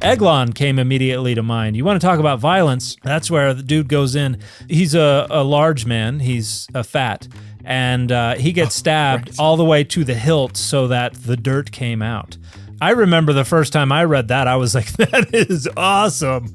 Eglon came immediately to mind. You want to talk about violence? That's where the dude goes in. He's a large man. He's fat. And he gets stabbed all the way to the hilt so that the dirt came out. I remember the first time I read that, I was like, that is awesome.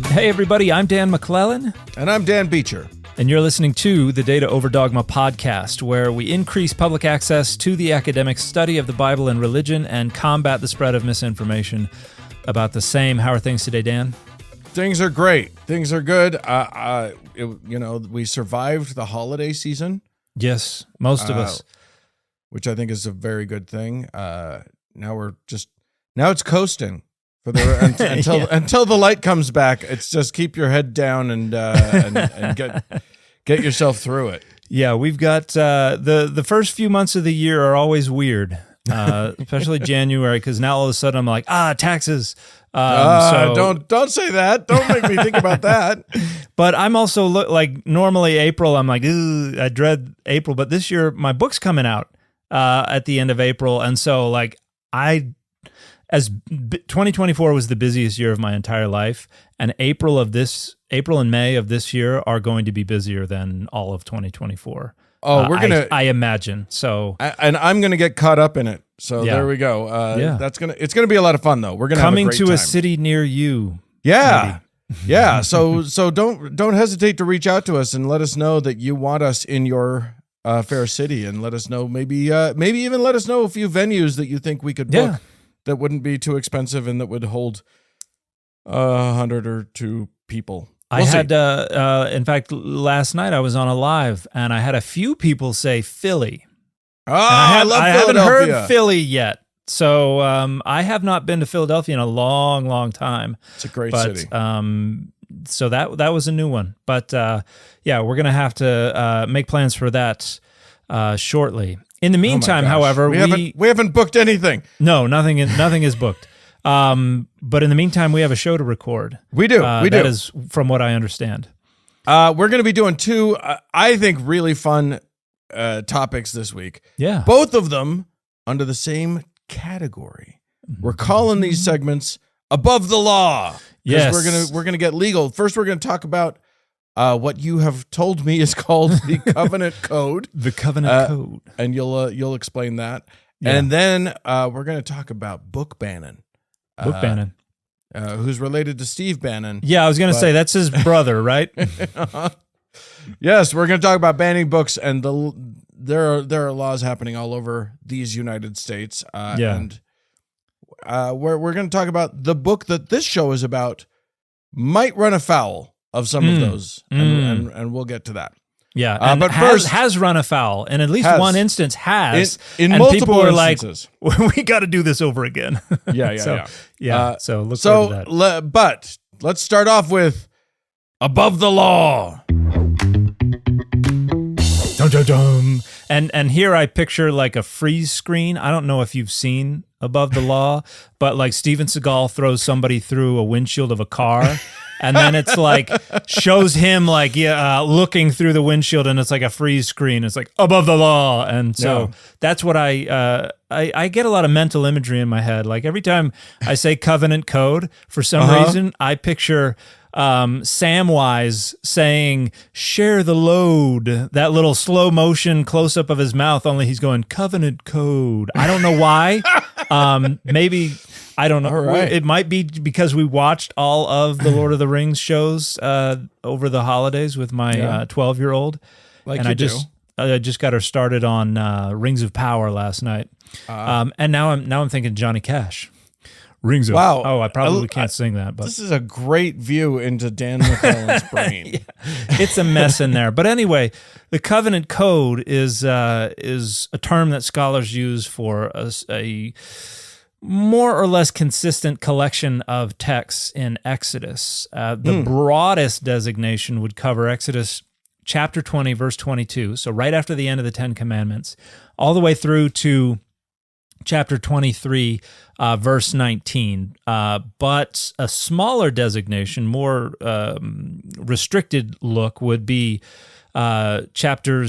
Hey, everybody, I'm Dan McClellan. And I'm Dan Beecher. And you're listening to the Data Over Dogma podcast, where we increase public access to the academic study of the Bible and religion and combat the spread of misinformation about the same. How are things today, Dan? Things are great. Things are good. We survived the holiday season. Yes, most of us. Which I think is a very good thing. Now it's coasting. Until the light comes back, it's just keep your head down and get yourself through it. Yeah, we've got the first few months of the year are always weird, especially January, because now all of a sudden I'm like, taxes. Don't say that. Don't make me think about that. But I'm also like normally April, I'm like, I dread April. But this year my book's coming out at the end of April, and so like 2024 was the busiest year of my entire life, and April and May of this year are going to be busier than all of 2024. I imagine. So, and I'm gonna get caught up in it. So yeah. There we go. It's gonna be a lot of fun though. We're gonna coming have a great to time. a city near you. Yeah. Yeah. So don't hesitate to reach out to us and let us know that you want us in your fair city, and let us know maybe even let us know a few venues that you think we could book. Yeah. That wouldn't be too expensive and that would hold 100 or 2 people. I had, in fact, last night I was on a live and I had a few people say Philly. I love I Philadelphia. haven't heard Philly yet. So I have not been to Philadelphia in a long, long time. It's a great city. So that was a new one. But yeah, we're going to have to make plans for that shortly. In the meantime, however, we haven't booked anything. No, nothing is booked. But in the meantime, we have a show to record. We do. That is from what I understand. We're going to be doing 2, I think, really fun topics this week. Yeah. Both of them under the same category. We're calling these segments Above the Law. Yes. We're gonna get legal. First, we're going to talk about what you have told me is called the Covenant Code. The Covenant Code. And you'll explain that. Yeah. And then we're going to talk about Book Bannon. Bannon. Who's related to Steve Bannon. Yeah, I was going to say, that's his brother, right? Yes, we're going to talk about banning books, and there are laws happening all over these United States. And we're going to talk about the book that this show is about might run afoul of some of those, and we'll get to that. Yeah, and but has run afoul, and at least one instance has. In and multiple people are instances. like, we got to do this over again. Yeah. So look forward to that. But let's start off with Above the Law. Dum, dum, dum. And here I picture like a freeze screen. I don't know if you've seen Above the Law, but like Steven Seagal throws somebody through a windshield of a car. And then it's like, shows him like, looking through the windshield, and it's like a freeze screen. It's like, Above the Law. And so that's what I get a lot of mental imagery in my head. Like every time I say Covenant Code, for some reason, I picture Samwise saying, share the load, that little slow motion close up of his mouth, only he's going, Covenant Code. I don't know why. Maybe... I don't know. Right. It might be because we watched all of the Lord of the Rings shows over the holidays with my 12-year-old. Like and I just got her started on Rings of Power last night. And now I'm thinking Johnny Cash. Rings of Wow. Oh, I probably can't sing that, but this is a great view into Dan McClellan's brain. Yeah. It's a mess in there. But anyway, the Covenant Code is a term that scholars use for a more or less consistent collection of texts in Exodus. The broadest designation would cover Exodus chapter 20, verse 22, so right after the end of the Ten Commandments, all the way through to chapter 23, verse 19. But a smaller designation, more restricted look would be chapter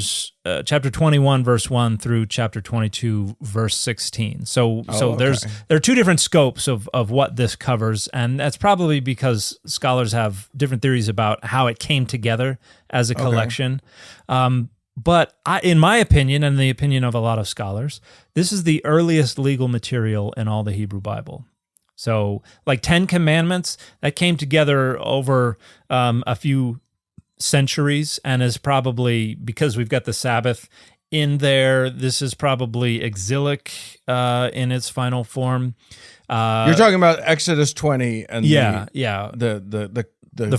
21 verse 1 through chapter 22 verse 16. So there are two different scopes of what this covers, and that's probably because scholars have different theories about how it came together as a collection. But in my opinion, and the opinion of a lot of scholars, this is the earliest legal material in all the Hebrew Bible. So like 10 Commandments, that came together over a few centuries, and is probably, because we've got the Sabbath in there, this is probably exilic in its final form. You're talking about Exodus 20 and the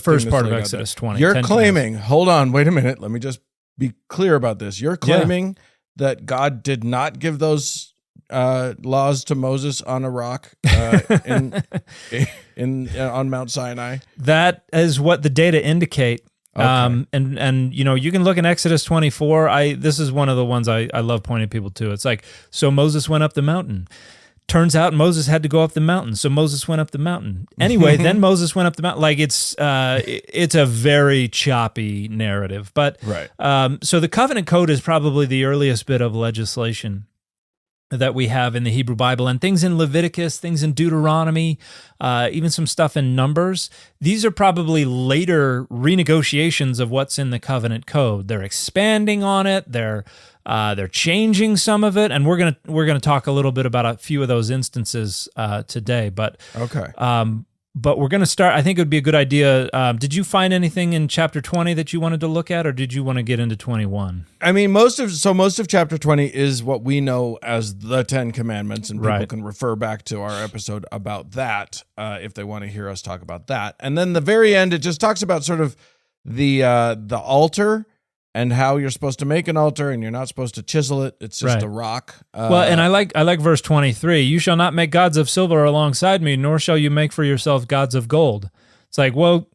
first part of Exodus 20. You're claiming, hold on, wait a minute, let me just be clear about this. You're claiming that God did not give those laws to Moses on a rock on Mount Sinai. That is what the data indicate. Okay. And you know, you can look in Exodus 24. This is one of the ones I love pointing people to. It's like, so Moses went up the mountain. Turns out Moses had to go up the mountain, so Moses went up the mountain. Anyway, then Moses went up the mountain. Like it's a very choppy narrative. But so the Covenant Code is probably the earliest bit of legislation that we have in the Hebrew Bible, and things in Leviticus, things in Deuteronomy, even some stuff in Numbers. These are probably later renegotiations of what's in the Covenant Code. They're expanding on it. They're changing some of it, and we're gonna talk a little bit about a few of those instances today. But but we're gonna start. I think it would be a good idea. Did you find anything in chapter 20 that you wanted to look at, or did you want to get into 21? I mean, most of chapter 20 is what we know as the 10 Commandments, and people can refer back to our episode about that if they want to hear us talk about that. And then the very end, it just talks about sort of the altar, and how you're supposed to make an altar, and you're not supposed to chisel it. It's just a rock. Well, and I like verse 23. You shall not make gods of silver alongside me, nor shall you make for yourself gods of gold. It's like, well,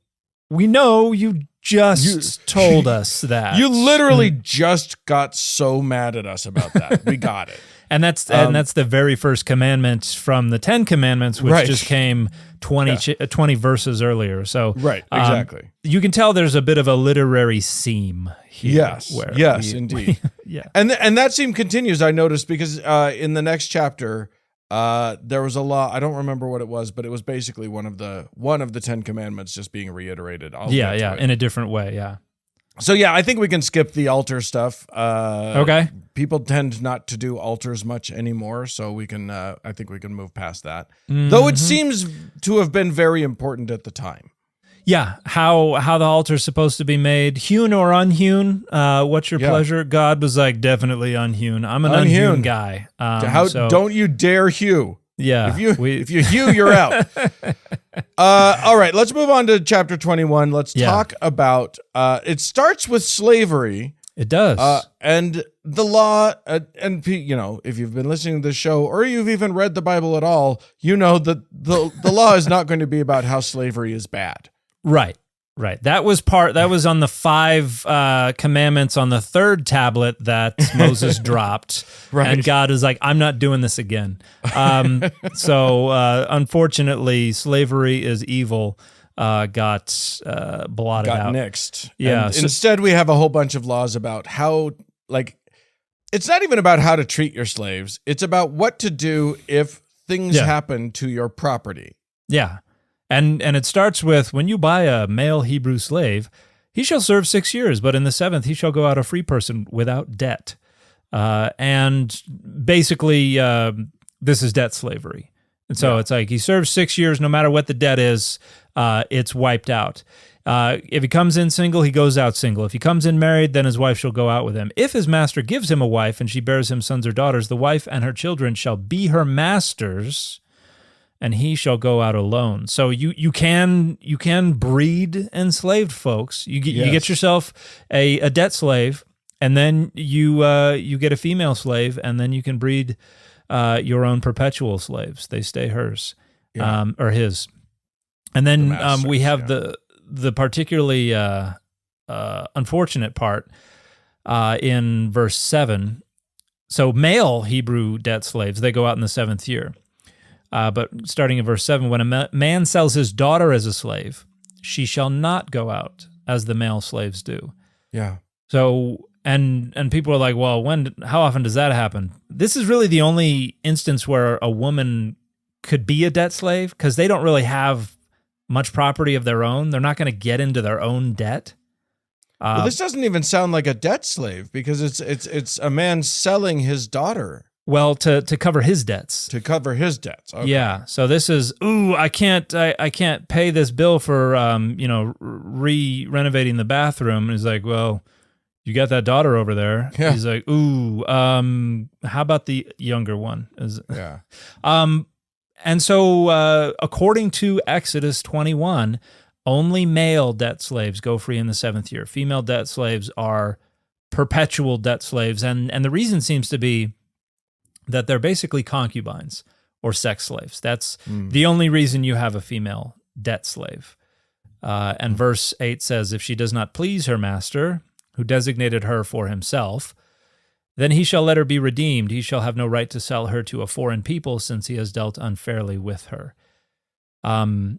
we know you just told us that. You literally just got so mad at us about that. We got it. And that's the very first commandment from the 10 Commandments, which just came 20 verses earlier. So exactly. You can tell there's a bit of a literary seam here. Yes, indeed. And that seam continues, I noticed, because in the next chapter, there was a law. I don't remember what it was, but it was basically one of the 10 Commandments just being reiterated. In a different way. So I think we can skip the altar stuff. Okay. People tend not to do altars much anymore, so we can. I think we can move past that. Though it seems to have been very important at the time. Yeah, how the altar is supposed to be made, hewn or unhewn. What's your pleasure? God was like, definitely unhewn. I'm an unhewn guy. Don't you dare hew. Yeah. If you hew, you're out. All right, let's move on to chapter 21. Let's talk about, it starts with slavery. It does. And the law, and if you've been listening to this show, or you've even read the Bible at all, you know that the law is not going to be about how slavery is bad. Right. That was on the 5 commandments on the 3rd tablet that Moses dropped. And God is like, I'm not doing this again. So unfortunately, slavery is evil. Got blotted out. Got nixed. Yeah. Instead, we have a whole bunch of laws about how, it's not even about how to treat your slaves. It's about what to do if things happen to your property. Yeah. And it starts with, when you buy a male Hebrew slave, he shall serve 6 years, but in the 7th he shall go out a free person without debt. And basically, this is debt slavery. And so it's like he serves 6 years, no matter what the debt is, it's wiped out. If he comes in single, he goes out single. If he comes in married, then his wife shall go out with him. If his master gives him a wife and she bears him sons or daughters, the wife and her children shall be her master's, and he shall go out alone. So you can breed enslaved folks. You get yourself a debt slave, and then you get a female slave, and then you can breed your own perpetual slaves. They stay hers or his. And then we have the particularly unfortunate part in verse 7. So male Hebrew debt slaves, they go out in the 7th year. But starting in verse 7, when a man sells his daughter as a slave, she shall not go out as the male slaves do. Yeah. So, and people are like, well, how often does that happen? This is really the only instance where a woman could be a debt slave, because they don't really have much property of their own. They're not going to get into their own debt. Well, this doesn't even sound like a debt slave, because it's a man selling his daughter. Well, to cover his debts. To cover his debts. Okay. Yeah. So this is, I can't pay this bill for renovating the bathroom. And he's like, well, you got that daughter over there. Yeah. He's like, how about the younger one? Yeah. And so according to Exodus 21, only male debt slaves go free in the 7th year. Female debt slaves are perpetual debt slaves. And the reason seems to be that they're basically concubines or sex slaves. That's the only reason you have a female debt slave. And verse 8 says, if she does not please her master, who designated her for himself, then he shall let her be redeemed. He shall have no right to sell her to a foreign people, since he has dealt unfairly with her. And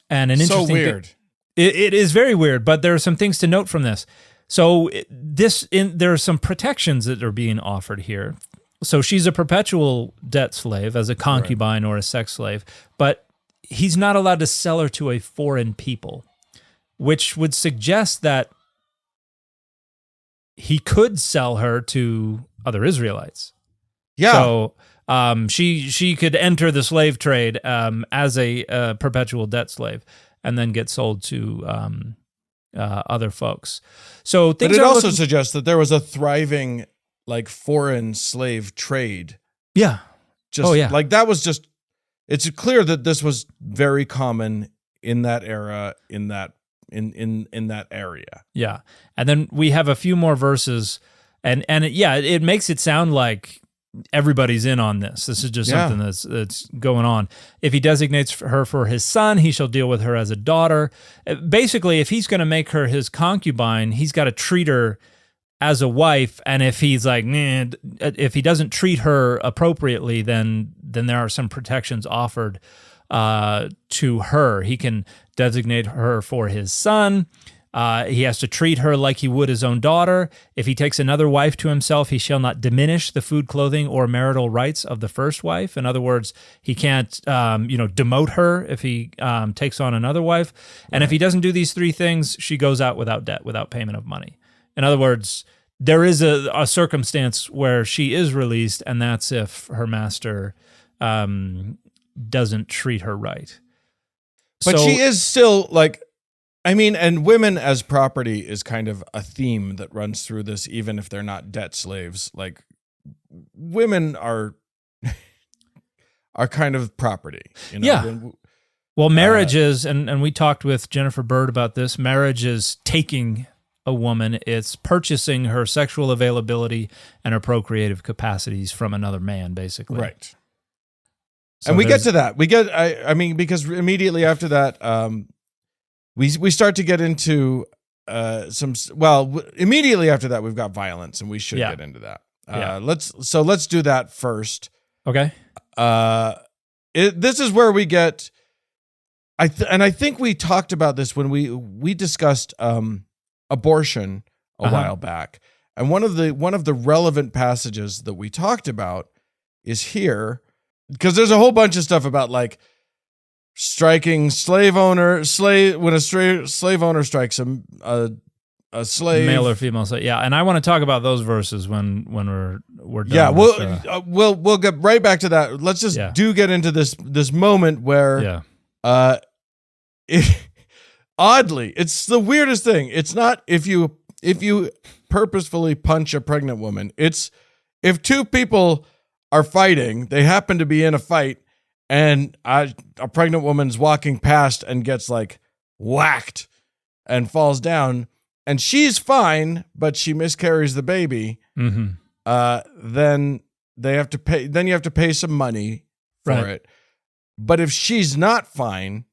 an interesting so weird. It is very weird, but there are some things to note from this. So there are some protections that are being offered here. So she's a perpetual debt slave as a concubine or a sex slave, but he's not allowed to sell her to a foreign people, which would suggest that he could sell her to other Israelites. Yeah. So she could enter the slave trade as a perpetual debt slave and then get sold to other folks. So things but it also suggests that there was a thriving foreign slave trade. Yeah. Like that was just, it's clear that this was very common in that era, in that area. Yeah. And then we have a few more verses, and it makes it sound like everybody's in on this. This is just something that's going on. If he designates her for his son, he shall deal with her as a daughter. Basically, if he's going to make her his concubine, he's got to treat her as a wife. And if he's like, if he doesn't treat her appropriately, then there are some protections offered to her. He can designate her for his son. He has to treat her like he would his own daughter. If he takes another wife to himself, he shall not diminish the food, clothing, or marital rights of the first wife. In other words, he can't, demote her if he takes on another wife. And if he doesn't do these three things, she goes out without debt, without payment of money. In other words, there is a circumstance where she is released, and that's if her master doesn't treat her right. But she is still and women as property is kind of a theme that runs through this, even if they're not debt slaves. Like, women are kind of property. Yeah. Well, marriage is, and we talked with Jennifer Bird about this, marriage is taking a woman, it's purchasing her sexual availability and her procreative capacities from another man, basically. Right. So and we get to that. Because immediately after that, we start to get into immediately after that, we've got violence, and we should get into that. Let's do that first. Okay. This is where we get, I think we talked about this when we discussed abortion a while back. And one of the relevant passages that we talked about is here, because there's a whole bunch of stuff about striking slave owner when a slave owner strikes a slave, male or female slave. Yeah, and I want to talk about those verses when we're done. Yeah, we'll get right back to that. Let's just get into this moment where oddly, it's the weirdest thing. It's not if you purposefully punch a pregnant woman. It's if two people are fighting, they happen to be in a fight, and a pregnant woman's walking past and gets whacked and falls down, and she's fine, but she miscarries the baby. Mm-hmm. Then they have to pay. Then you have to pay some money for it. But if she's not fine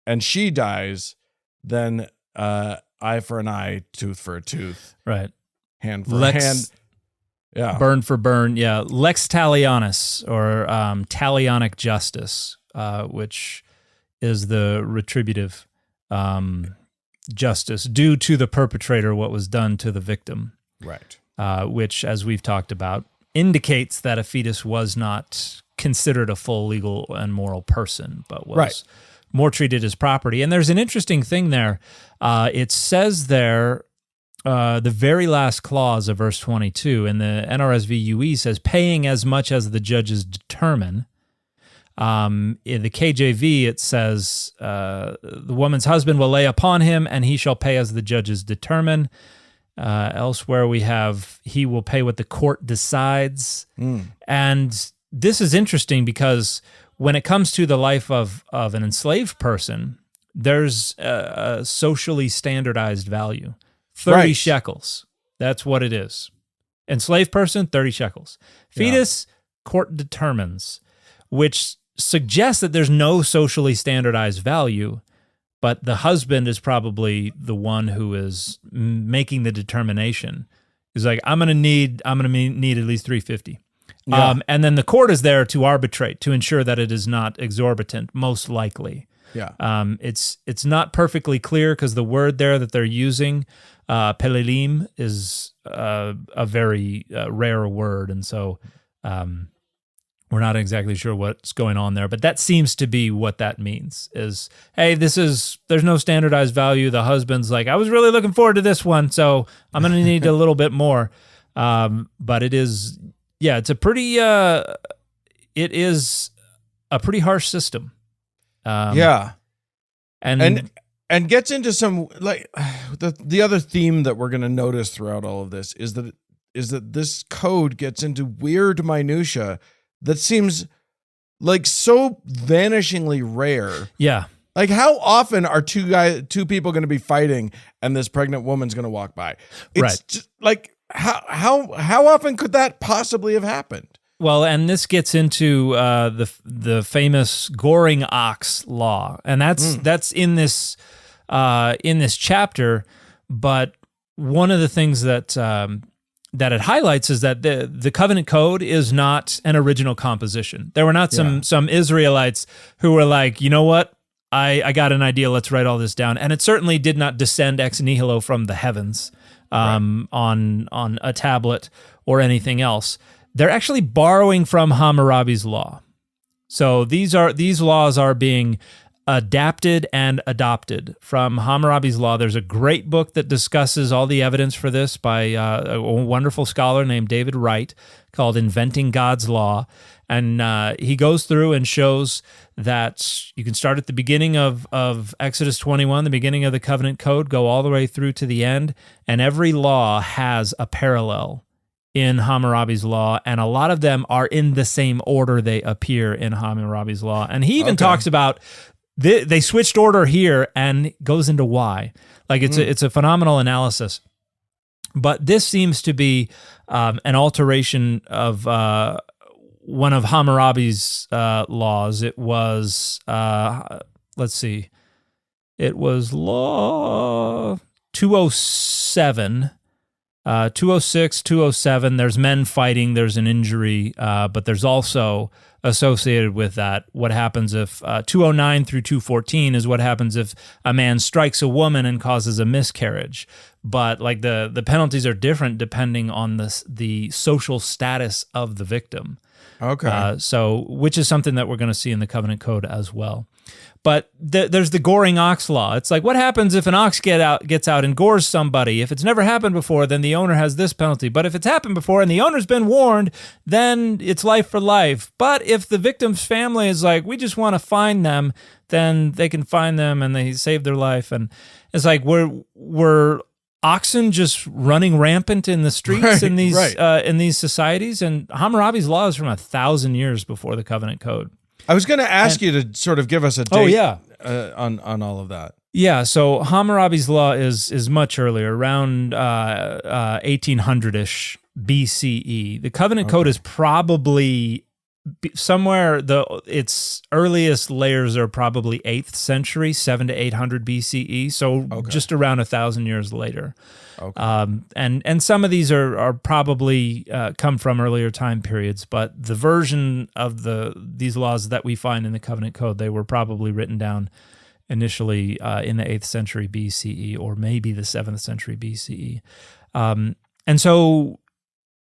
and she dies, then eye for an eye, tooth for a tooth, right? Hand for a hand. Yeah. Burn for burn. Yeah. Lex talionis, or talionic justice, which is the retributive justice due to the perpetrator, what was done to the victim. Right. Which, as we've talked about, indicates that a fetus was not considered a full legal and moral person, but was more treated as property. And there's an interesting thing there. It says there, the very last clause of verse 22 in the NRSV UE says, paying as much as the judges determine. In the KJV, it says, the woman's husband will lay upon him, and he shall pay as the judges determine. Elsewhere, we have, he will pay what the court decides. And this is interesting because when it comes to the life of an enslaved person, there's a socially standardized value. 30 shekels. That's what it is. Enslaved person, 30 shekels. Fetus, court determines, which suggests that there's no socially standardized value, but the husband is probably the one who is making the determination. He's like, I'm gonna need at least 350. And then the court is there to arbitrate, to ensure that it is not exorbitant, most likely. It's not perfectly clear because the word there that they're using, pelelim, is a very rare word, and so we're not exactly sure what's going on there. But that seems to be what that means: is, hey, there's no standardized value. The husband's like, I was really looking forward to this one, so I'm going to need a little bit more. But it is, it's a pretty, it is a pretty harsh system. And gets into some, like, the other theme that we're going to notice throughout all of this is that this code gets into weird minutia that seems like so vanishingly rare. Like, how often are two people going to be fighting and this pregnant woman's going to walk by? It's just like, how often could that possibly have happened? Well, and this gets into the famous goring ox law, and that's in this chapter. But one of the things that it highlights is that the covenant code is not an original composition. There were not some Israelites who were like, you know what, I got an idea, let's write all this down. And it certainly did not descend ex nihilo from the heavens on a tablet or anything else. They're actually borrowing from Hammurabi's law. So these laws are being adapted and adopted from Hammurabi's law. There's a great book that discusses all the evidence for this by a wonderful scholar named David Wright called Inventing God's Law. And he goes through and shows that you can start at the beginning of Exodus 21, the beginning of the covenant code, go all the way through to the end, and every law has a parallel in Hammurabi's law, and a lot of them are in the same order they appear in Hammurabi's law. And he even talks about they switched order here and goes into why. Like, it's a phenomenal analysis. But this seems to be an alteration of one of Hammurabi's laws. It was, let's see, it was law 207. 206, 207, there's men fighting, there's an injury, but there's also associated with that what happens if 209 through 214 is what happens if a man strikes a woman and causes a miscarriage. But like the penalties are different depending on the social status of the victim. So which is something that we're going to see in the covenant code as well. But there's the goring ox law. It's like, what happens if an ox gets out and gores somebody? If it's never happened before, then the owner has this penalty. But if it's happened before and the owner's been warned, then it's life for life. But if the victim's family is like, we just want to find them, then they can find them and they save their life. And it's like, we're oxen just running rampant in the streets in these societies. And Hammurabi's law is from 1,000 years before the covenant code. I was going to ask you to sort of give us a date on all of that. Yeah, so Hammurabi's law is much earlier, around 1800-ish BCE. The covenant code is probably somewhere, its earliest layers are probably 8th century, 700 to 800 BCE, so just around 1,000 years later. And some of these are probably come from earlier time periods, but the version of these laws that we find in the covenant code, they were probably written down initially in the 8th century BCE, or maybe the 7th century BCE. And so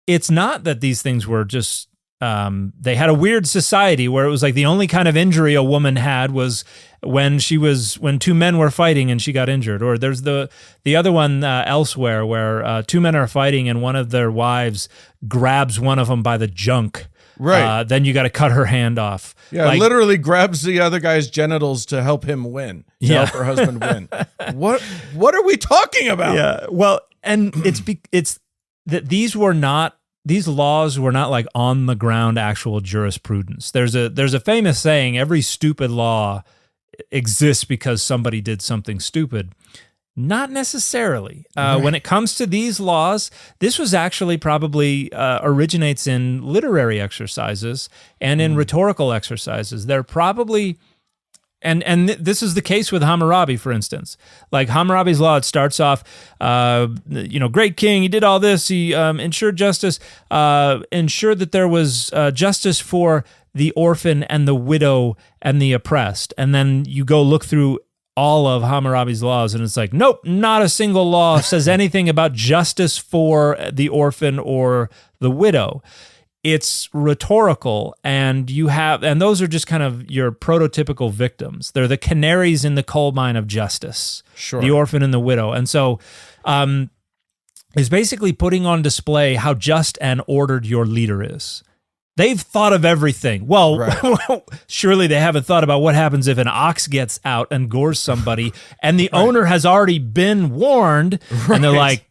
it's not that these things were just, they had a weird society where it was like the only kind of injury a woman had was when two men were fighting and she got injured. Or there's the other one elsewhere where two men are fighting and one of their wives grabs one of them by the junk. Right. Then you got to cut her hand off. Yeah, like, literally grabs the other guy's genitals to help him win. To help her husband win. What are we talking about? Yeah. Well, and it's that these laws were not like on the ground actual jurisprudence. There's a famous saying, every stupid law exists because somebody did something stupid. Not necessarily. When it comes to these laws, this was actually probably originates in literary exercises and in rhetorical exercises. They're probably, and this is the case with Hammurabi, for instance. Like Hammurabi's law, it starts off, great king, he did all this, he ensured justice, ensured that there was justice for the orphan and the widow and the oppressed. And then you go look through all of Hammurabi's laws, and it's like, nope, not a single law says anything about justice for the orphan or the widow. It's rhetorical, and those are just kind of your prototypical victims. They're the canaries in the coal mine of justice, sure. The orphan and the widow. And so it's basically putting on display how just and ordered your leader is. They've thought of everything. Well, right. Surely they haven't thought about what happens if an ox gets out and gores somebody, and the owner has already been warned, and they're like,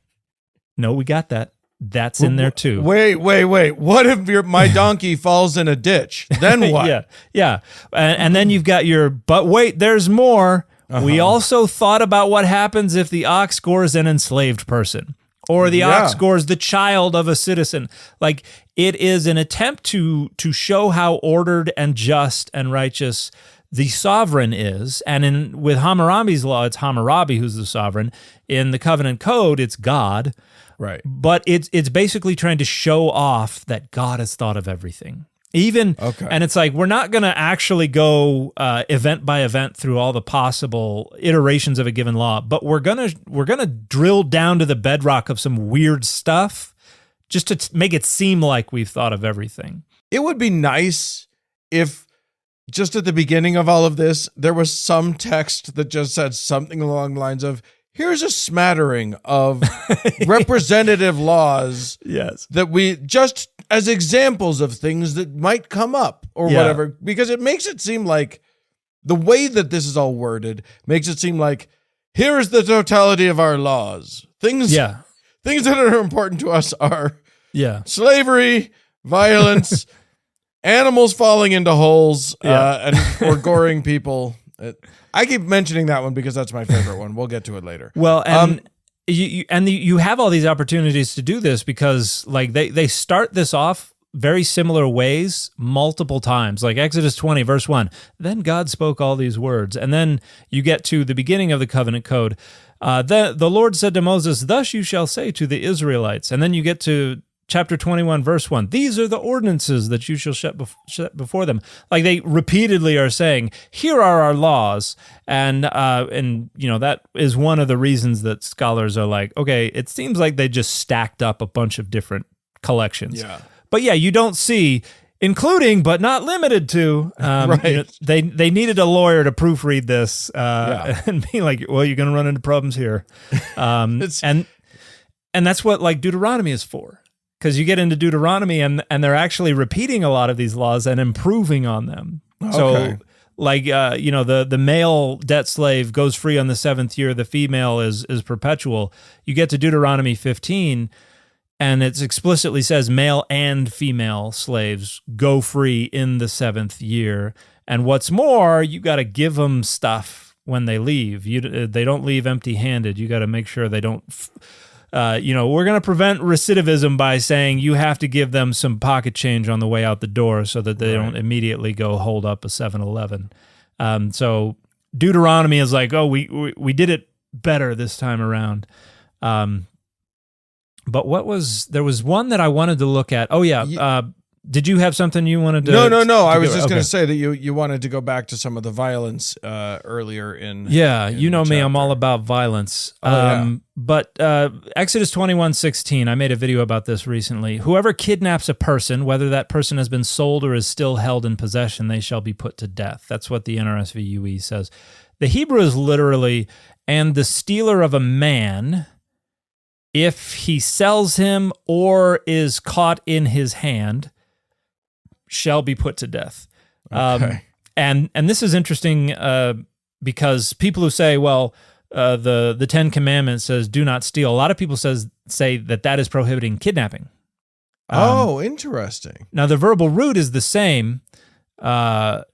no, we got that. That's in there too. Wait. What if my donkey falls in a ditch? Then what? Yeah. And then you've got but wait, there's more. We also thought about what happens if the ox gores an enslaved person. Or the ox gores the child of a citizen. Like, it is an attempt to show how ordered and just and righteous the sovereign is. And with Hammurabi's law, it's Hammurabi who's the sovereign. In the Covenant Code, it's God. Right. But it's basically trying to show off that God has thought of everything. And it's like, we're not going to actually go event by event through all the possible iterations of a given law, but we're gonna drill down to the bedrock of some weird stuff just to make it seem like we've thought of everything. It would be nice if just at the beginning of all of this, there was some text that just said something along the lines of, here's a smattering of representative laws that we just as examples of things that might come up or whatever, because it makes it seem like the way that this is all worded makes it seem like here is the totality of our laws. Things that are important to us are slavery, violence, animals falling into holes, or goring people. I keep mentioning that one because that's my favorite one. We'll get to it later. Well, and you have all these opportunities to do this because like they start this off very similar ways multiple times. Like Exodus 20 verse 1, then God spoke all these words. And then you get to the beginning of the Covenant Code. Then the Lord said to Moses, thus you shall say to the Israelites. And then you get to chapter 21, verse 1, these are the ordinances that you shall set before them. Like they repeatedly are saying, here are our laws. And that is one of the reasons that scholars are like, okay, it seems like they just stacked up a bunch of different collections. Yeah. But you don't see, including but not limited to, they needed a lawyer to proofread this and be like, well, you're going to run into problems here. And that's what like Deuteronomy is for. Because you get into Deuteronomy and they're actually repeating a lot of these laws and improving on them. So, like, the male debt slave goes free on the 7th year. The female is perpetual. You get to Deuteronomy 15, and it explicitly says male and female slaves go free in the 7th year. And what's more, you got to give them stuff when they leave. They don't leave empty-handed. You got to make sure they don't... we're going to prevent recidivism by saying you have to give them some pocket change on the way out the door so that they don't immediately go hold up a 7-Eleven. So Deuteronomy is like, oh, we did it better this time around. But there was one that I wanted to look at. Oh, yeah. Did you have something you wanted to? No. I was just going to say that you wanted to go back to some of the violence earlier in. Yeah, in you know me, chapter. I'm all about violence. Yeah. But Exodus 21:16, I made a video about this recently. Whoever kidnaps a person, whether that person has been sold or is still held in possession, they shall be put to death. That's what the NRSV UE says. The Hebrew is literally, and the stealer of a man, if he sells him or is caught in his hand, shall be put to death. Okay. And this is interesting because people who say, well, the Ten Commandments says do not steal. A lot of people say that is prohibiting kidnapping. Interesting. Now the verbal root is the same, but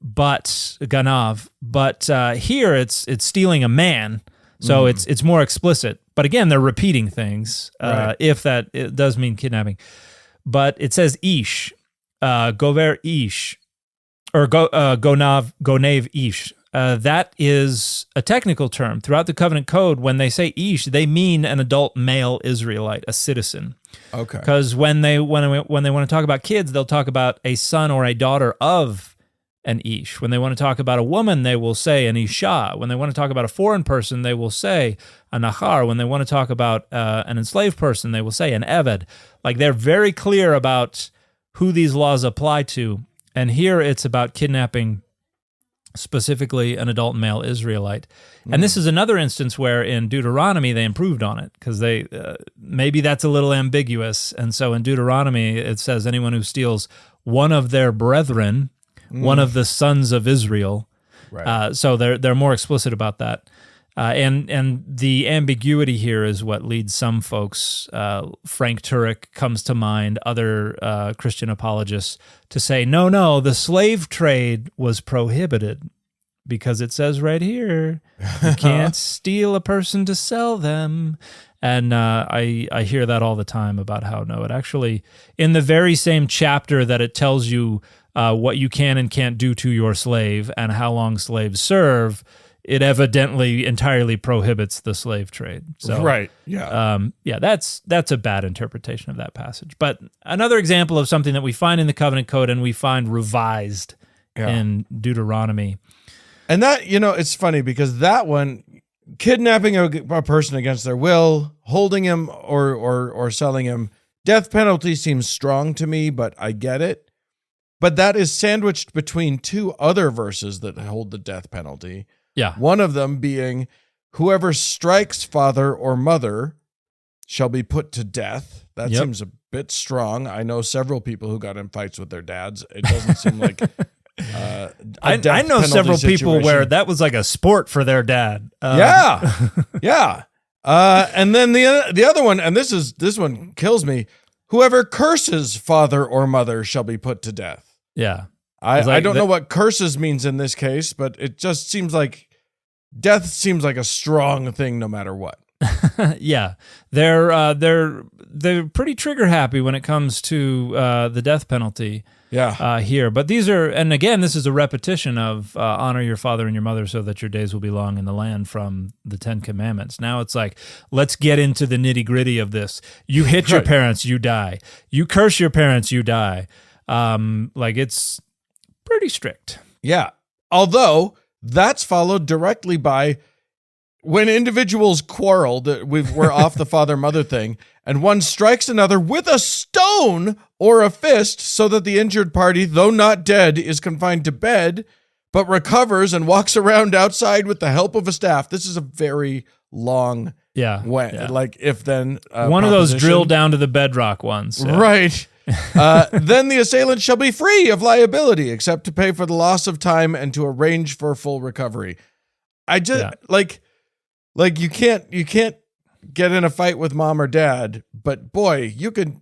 ganav. But here it's stealing a man, so it's more explicit. But again, they're repeating things. Right. If it does mean kidnapping, but it says ish. Gover ish, or gonav ish. That is a technical term. Throughout the covenant code, when they say ish, they mean an adult male Israelite, a citizen. Okay. Because when they want to talk about kids, they'll talk about a son or a daughter of an ish. When they want to talk about a woman, they will say an isha. When they want to talk about a foreign person, they will say a nahar. When they want to talk about an enslaved person, they will say an eved. Like they're very clear about who these laws apply to. And here it's about kidnapping specifically an adult male Israelite. And this is another instance where in Deuteronomy they improved on it because they maybe that's a little ambiguous. And so in Deuteronomy it says anyone who steals one of their brethren, one of the sons of Israel. Right. So they're more explicit about that. And the ambiguity here is what leads some folks, Frank Turek comes to mind, other Christian apologists, to say, no, the slave trade was prohibited because it says right here, you can't steal a person to sell them. And I hear that all the time about how, no, it actually, in the very same chapter that it tells you what you can and can't do to your slave and how long slaves serve, it evidently entirely prohibits the slave trade. So, right. Yeah. That's a bad interpretation of that passage. But another example of something that we find in the covenant code and we find revised in Deuteronomy. And that, it's funny because that one, kidnapping a person against their will, holding him or selling him, death penalty seems strong to me, but I get it. But that is sandwiched between two other verses that hold the death penalty. Yeah. One of them being, whoever strikes father or mother shall be put to death. That seems a bit strong. I know several people who got in fights with their dads. It doesn't seem like I know several people where that was like a sport for their dad. Yeah. And then the other one, and this one kills me. Whoever curses father or mother shall be put to death. Yeah. I don't know what curses means in this case, but it just seems like death seems like a strong thing no matter what. Yeah. They're pretty trigger happy when it comes to the death penalty. Yeah. Here. But these are, and again, this is a repetition of honor your father and your mother so that your days will be long in the land from the Ten Commandments. Now it's like, let's get into the nitty gritty of this. You hit your parents, you die. You curse your parents, you die. Like it's pretty strict. Yeah. Although that's followed directly by when individuals quarrel, that we're off the father-mother thing, and one strikes another with a stone or a fist so that the injured party, though not dead, is confined to bed, but recovers and walks around outside with the help of a staff. This is a very long like if then one of those drill down to the bedrock ones. Yeah. Right. Then the assailant shall be free of liability except to pay for the loss of time and to arrange for full recovery. I just like you can't get in a fight with mom or dad, but boy, you could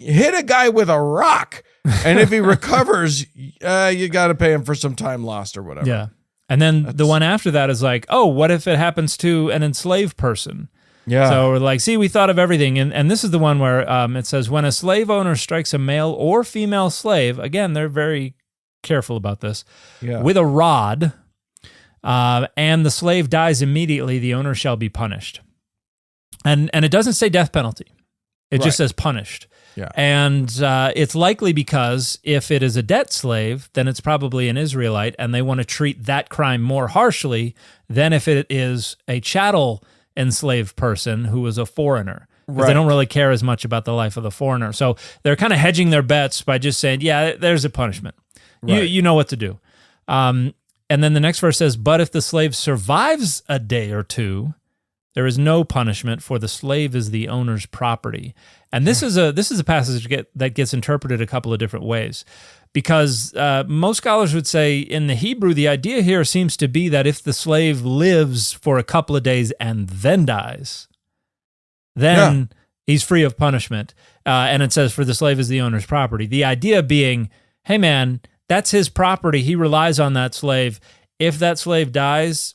hit a guy with a rock, and if he recovers, you got to pay him for some time lost or whatever. Yeah. And then the one after that is like, oh, what if it happens to an enslaved person? Yeah. So we're like, see, we thought of everything. And this is the one where it says, when a slave owner strikes a male or female slave, again, they're very careful about this, with a rod, and the slave dies immediately, the owner shall be punished. And it doesn't say death penalty. It just says punished. Yeah. And it's likely because if it is a debt slave, then it's probably an Israelite, and they want to treat that crime more harshly than if it is a chattel enslaved person who is a foreigner. Because they don't really care as much about the life of the foreigner. So they're kind of hedging their bets by just saying, yeah, there's a punishment. Right. You know what to do. And then the next verse says, but if the slave survives a day or two, there is no punishment, for the slave is the owner's property. And this is a passage that gets interpreted a couple of different ways, because most scholars would say in the Hebrew, the idea here seems to be that if the slave lives for a couple of days and then dies, then he's free of punishment. And it says, for the slave is the owner's property. The idea being, hey man, that's his property. He relies on that slave. If that slave dies,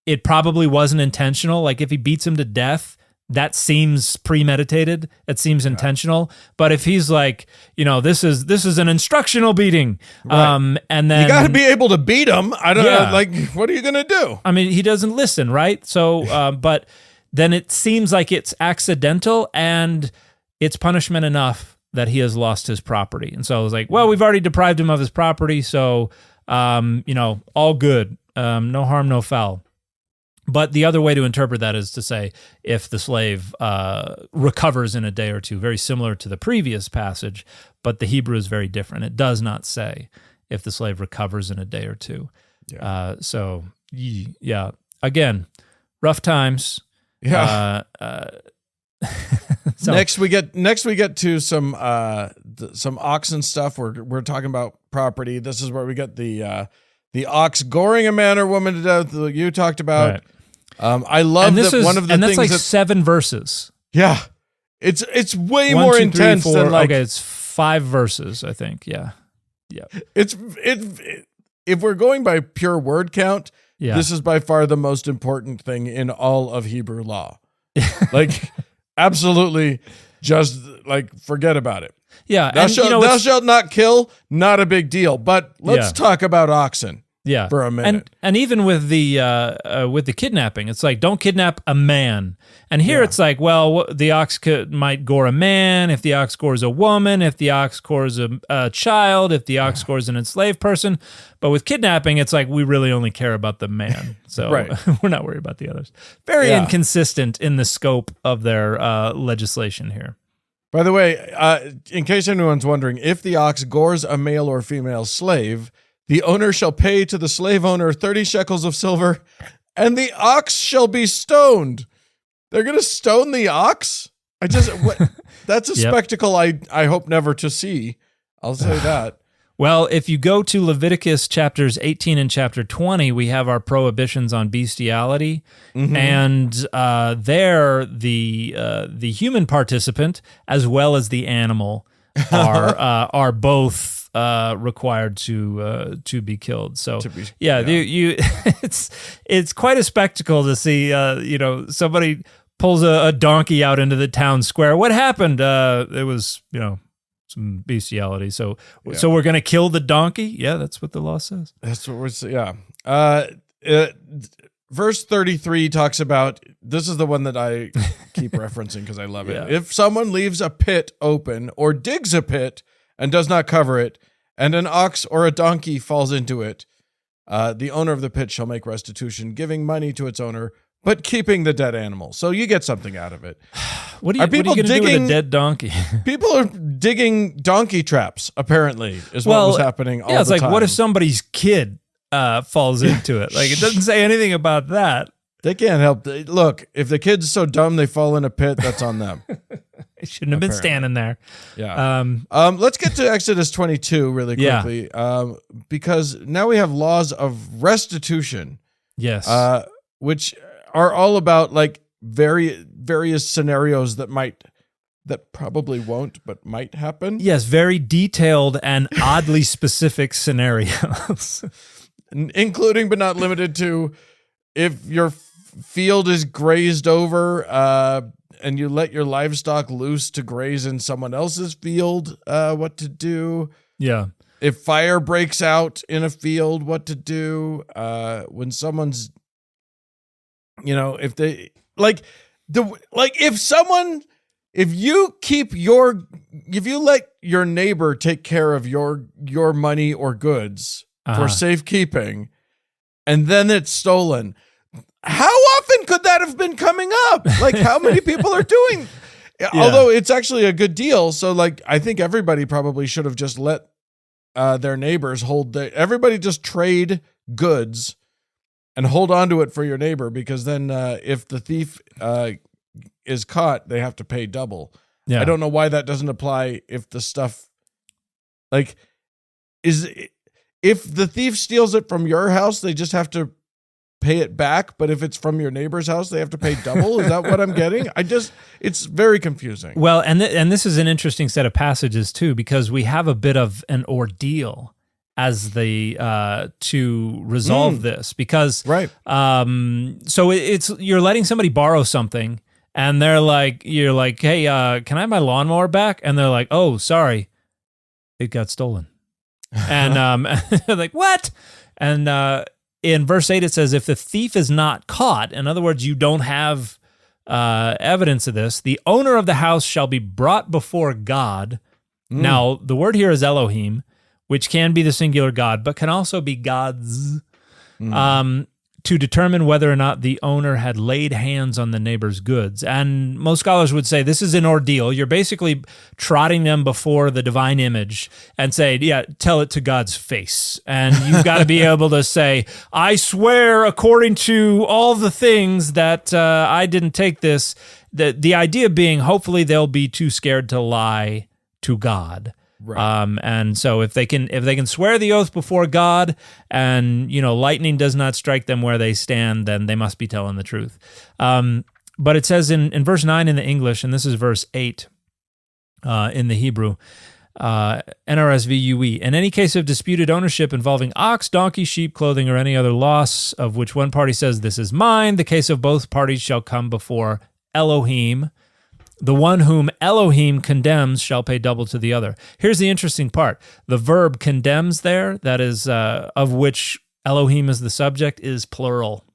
it probably wasn't intentional. Like if he beats him to death, that seems premeditated. It seems intentional. But if he's like, this is an instructional beating, and then you got to be able to beat him. I don't know. Like, what are you gonna do? I mean, he doesn't listen, right? So, but then it seems like it's accidental and it's punishment enough that he has lost his property. And so I was like, well, we've already deprived him of his property, so all good, no harm, no foul. But the other way to interpret that is to say, if the slave recovers in a day or two, very similar to the previous passage, but the Hebrew is very different. It does not say if the slave recovers in a day or two. Yeah. Again, rough times. Yeah. So, next we get to some oxen stuff. We're talking about property. This is where we get the ox goring a man or woman to death that you talked about. Right. I love that one of the things that's like 7 verses. Yeah, it's way 1, more 2, 3, intense 4, than like. Okay, it's 5 verses, I think. Yeah. It's if we're going by pure word count, this is by far the most important thing in all of Hebrew law. Like, absolutely, just like forget about it. Yeah, thou shalt not kill. Not a big deal. But let's talk about oxen. Yeah, for a minute. And even with the kidnapping, it's like, don't kidnap a man. And here it's like, well, the ox might gore a man, if the ox gores a woman, if the ox gores a child, if the ox gores an enslaved person. But with kidnapping, it's like, we really only care about the man. So we're not worried about the others. Very inconsistent in the scope of their legislation here. By the way, in case anyone's wondering, if the ox gores a male or female slave, the owner shall pay to the slave owner 30 shekels of silver, and the ox shall be stoned. They're going to stone the ox? That's a spectacle I hope never to see. I'll say that. Well, if you go to Leviticus chapters 18 and chapter 20, we have our prohibitions on bestiality, and there the human participant as well as the animal are both required to be killed. So it's quite a spectacle to see. Somebody pulls a donkey out into the town square. What happened? It was some bestiality. So we're gonna kill the donkey. Yeah, that's what the law says. That's what we're saying. Verse 33 talks about, this is the one that I keep referencing because I love it. If someone leaves a pit open or digs a pit and does not cover it, and an ox or a donkey falls into it, the owner of the pit shall make restitution, giving money to its owner, but keeping the dead animal. So you get something out of it. What are you going to do with a dead donkey? People are digging donkey traps, apparently, is what was happening all the time. Yeah, it's like, what if somebody's kid falls into it? Like, it doesn't say anything about that. They can't help. Look, if the kid's so dumb they fall in a pit, that's on them. They shouldn't have been standing there. Yeah. Let's get to Exodus 22 really quickly, because now we have laws of restitution. Yes. Which are all about like various scenarios that probably won't, but might happen. Yes, very detailed and oddly specific scenarios, including but not limited to if your field is grazed over and you let your livestock loose to graze in someone else's field, what to do. Yeah. If fire breaks out in a field, what to do. When someone's, if they if someone if you let your neighbor take care of your money or goods for safekeeping, and then it's stolen, how often could that have been coming up? Like, how many people are doing? Yeah. Although it's actually a good deal, so like I think everybody probably should have just let their neighbors everybody just trade goods and hold on to it for your neighbor, because then if the thief is caught, they have to pay double. Yeah. I don't know why that doesn't apply if the stuff, like, if the thief steals it from your house, they just have to pay it back, but if it's from your neighbor's house, they have to pay double. Is that what I'm getting? It's very confusing. Well, and this is an interesting set of passages too, because we have a bit of an ordeal as to resolve this, because right. So you're letting somebody borrow something, and you're like, hey, can I have my lawnmower back? And they're like, oh, sorry, it got stolen. And they're like, what? And in verse 8, it says, if the thief is not caught, in other words, you don't have evidence of this, the owner of the house shall be brought before God. Now, the word here is Elohim, which can be the singular God, but can also be gods, to determine whether or not the owner had laid hands on the neighbor's goods. And most scholars would say this is an ordeal. You're basically trotting them before the divine image and say, yeah, tell it to God's face. And you've got to be able to say, I swear according to all the things that I didn't take this. The idea being, hopefully they'll be too scared to lie to God. Right. And so if they can swear the oath before God, and lightning does not strike them where they stand, then they must be telling the truth. But it says in verse 9 in the English, and this is verse 8 in the Hebrew, NRSV UE, in any case of disputed ownership involving ox, donkey, sheep, clothing, or any other loss of which one party says this is mine, the case of both parties shall come before Elohim. The one whom Elohim condemns shall pay double to the other. Here's the interesting part. The verb condemns there, that is, of which Elohim is the subject, is plural.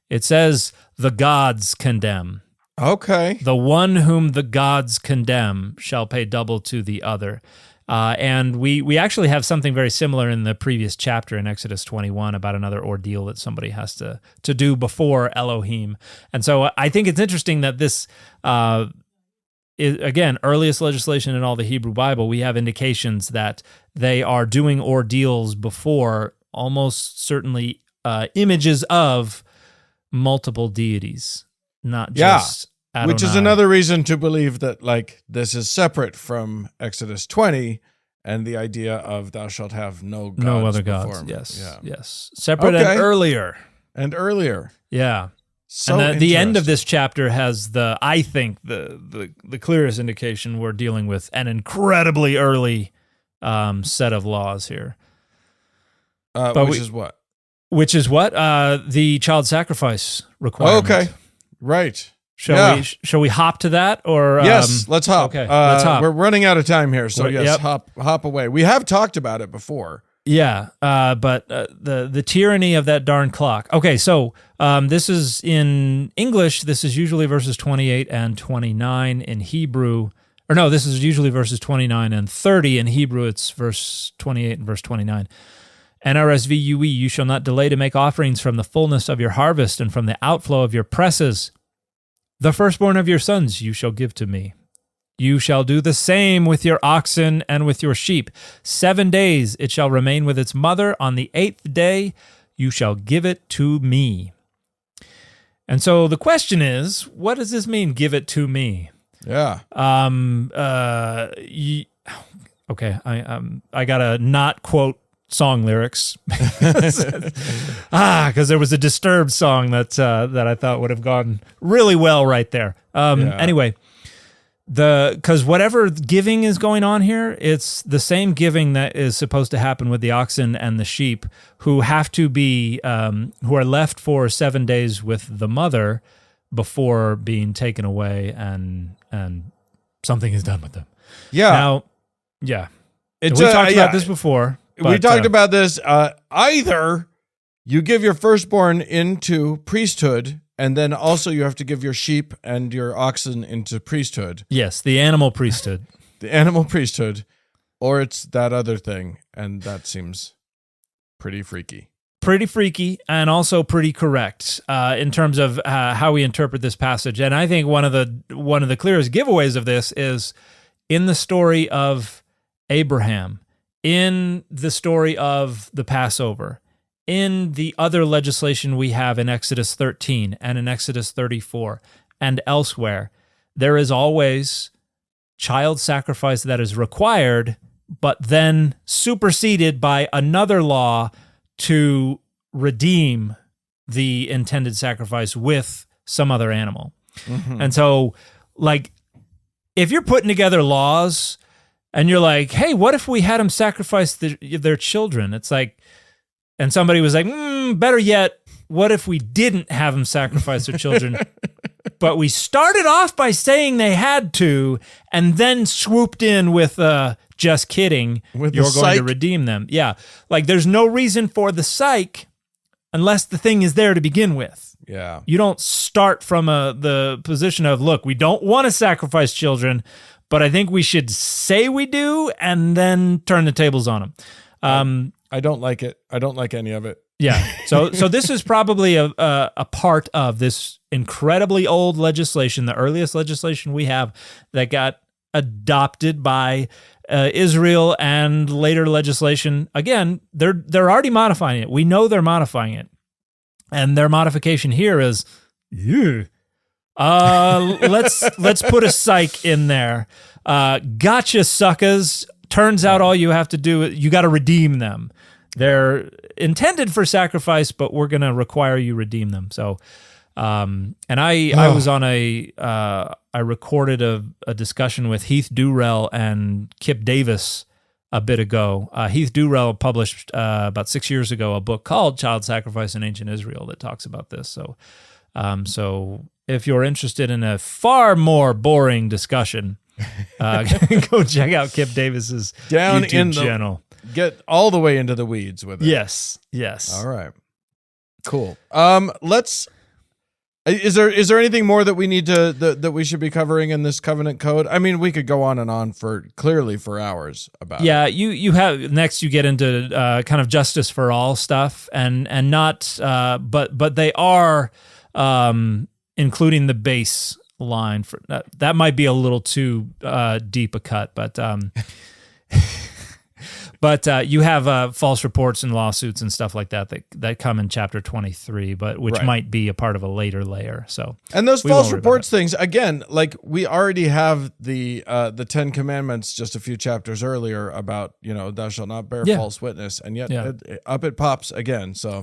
It says, the gods condemn. Okay. The one whom the gods condemn shall pay double to the other. And we actually have something very similar in the previous chapter in Exodus 21 about another ordeal that somebody has to do before Elohim. And so I think it's interesting that this is, again, earliest legislation in all the Hebrew Bible. We have indications that they are doing ordeals before almost certainly images of multiple deities, not just Adonai. Which is another reason to believe that, like, this is separate from Exodus 20 and the idea of thou shalt have no other gods. Yes. Separate and earlier. Yeah. So and the end of this chapter has I think the clearest indication we're dealing with an incredibly early set of laws here. Which is what? Which is what? The child sacrifice requirement. Okay. Right. Shall we hop to that, or yes? Let's hop. Okay, let's hop. We're running out of time here, so hop away. We have talked about it before. Yeah, but the tyranny of that darn clock. Okay, so this is in English. This is usually verses 28 and 29 in Hebrew. Or no, this is usually verses 29 and 30 in Hebrew. It's verse 28 and verse 29. NRSV UE, you shall not delay to make offerings from the fullness of your harvest and from the outflow of your presses. The firstborn of your sons you shall give to me. You shall do the same with your oxen and with your sheep. 7 days it shall remain with its mother. On the 8th day you shall give it to me. And so the question is, what does this mean, give it to me? Yeah. Okay, I gotta not quote song lyrics because there was a Disturbed song that I thought would have gone really well right there. Anyway, because whatever giving is going on here, it's the same giving that is supposed to happen with the oxen and the sheep, who have to be who are left for 7 days with the mother before being taken away, and something is done with them. Yeah. Now, we talked about this before. But, we talked about this. Either you give your firstborn into priesthood And then also you have to give your sheep and your oxen into priesthood. Yes, the animal priesthood. The animal priesthood, or it's that other thing, and that seems pretty freaky. Pretty freaky, and also pretty correct in terms of how we interpret this passage. And I think one of the clearest giveaways of this is in the story of Abraham, in the story of the Passover, in the other legislation we have in Exodus 13 and in Exodus 34 and elsewhere. There is always child sacrifice that is required, but then superseded by another law to redeem the intended sacrifice with some other animal. Mm-hmm. And so, like, if you're putting together laws and you're like, hey, what if we had them sacrifice their children? It's like, and somebody was like, better yet, what if we didn't have them sacrifice their children? But we started off by saying they had to, and then swooped in with just kidding, you're going to redeem them. Yeah, like there's no reason for the psych unless the thing is there to begin with. Yeah. You don't start from the position of, look, we don't want to sacrifice children, but I think we should say we do and then turn the tables on them. I don't like it. I don't like any of it. Yeah. So this is probably a part of this incredibly old legislation, the earliest legislation we have that got adopted by Israel, and later legislation. Again, they're already modifying it. We know they're modifying it, and their modification here is, let's put a psych in there. Gotcha, suckers. Turns out all you have to do, you got to redeem them. They're intended for sacrifice, but we're going to require you redeem them. So, and I was on I recorded a discussion with Heath Durrell and Kip Davis a bit ago. Heath Durrell published about 6 years ago a book called Child Sacrifice in Ancient Israel that talks about this. So, so if you're interested in a far more boring discussion, go check out Kip Davis's YouTube channel. Get all the way into the weeds with it. Yes. All right. Cool. Is there anything more that we need to that we should be covering in this covenant code? I mean, we could go on and on for hours about it. Yeah, you have next you get into kind of justice for all stuff and not but they are including the base line for that might be a little too deep a cut, but but you have false reports and lawsuits and stuff like that come in chapter 23, but which might be a part of a later layer. So, and those false reports things again, like we already have the 10 Commandments just a few chapters earlier about thou shalt not bear false witness, and yet it pops again. So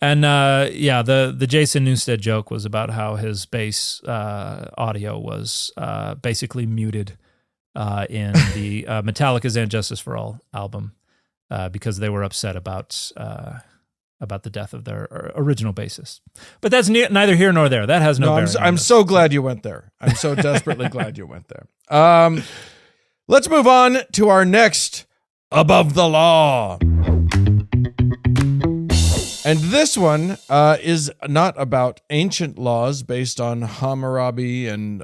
and the Jason Newsted joke was about how his bass audio was basically muted in the Metallica's "And Justice for All" album because they were upset about the death of their original bassist. But that's neither here nor there. That has no bearing. I'm so glad you went there. I'm so desperately glad you went there. Let's move on to our next Above the Law. And this one is not about ancient laws based on Hammurabi and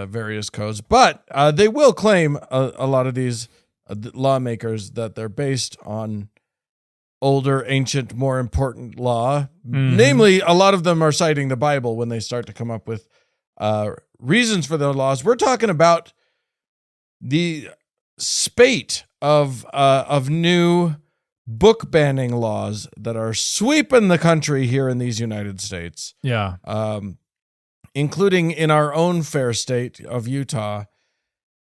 various codes, but they will claim a lot of these lawmakers that they're based on older, ancient, more important law. Mm-hmm. Namely, a lot of them are citing the Bible when they start to come up with reasons for their laws. We're talking about the spate of new book banning laws that are sweeping the country here in these United States. Yeah. Including in our own fair state of Utah.